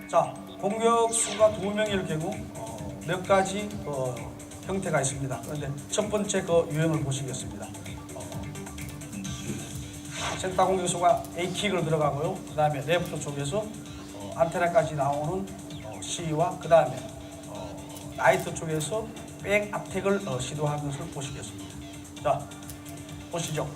자, 공격수가 2명일 경우 몇 가지 형태가 있습니다. 그런데 첫 번째 그 유형을 보시겠습니다. 센터 공격수가 A킥을 들어가고요. 그 다음에 레프트 쪽에서 안테나까지 나오는 C와 그 다음에 라이트 쪽에서 백 앞택을 시도하는 것을 보시겠습니다. 자, 보시죠.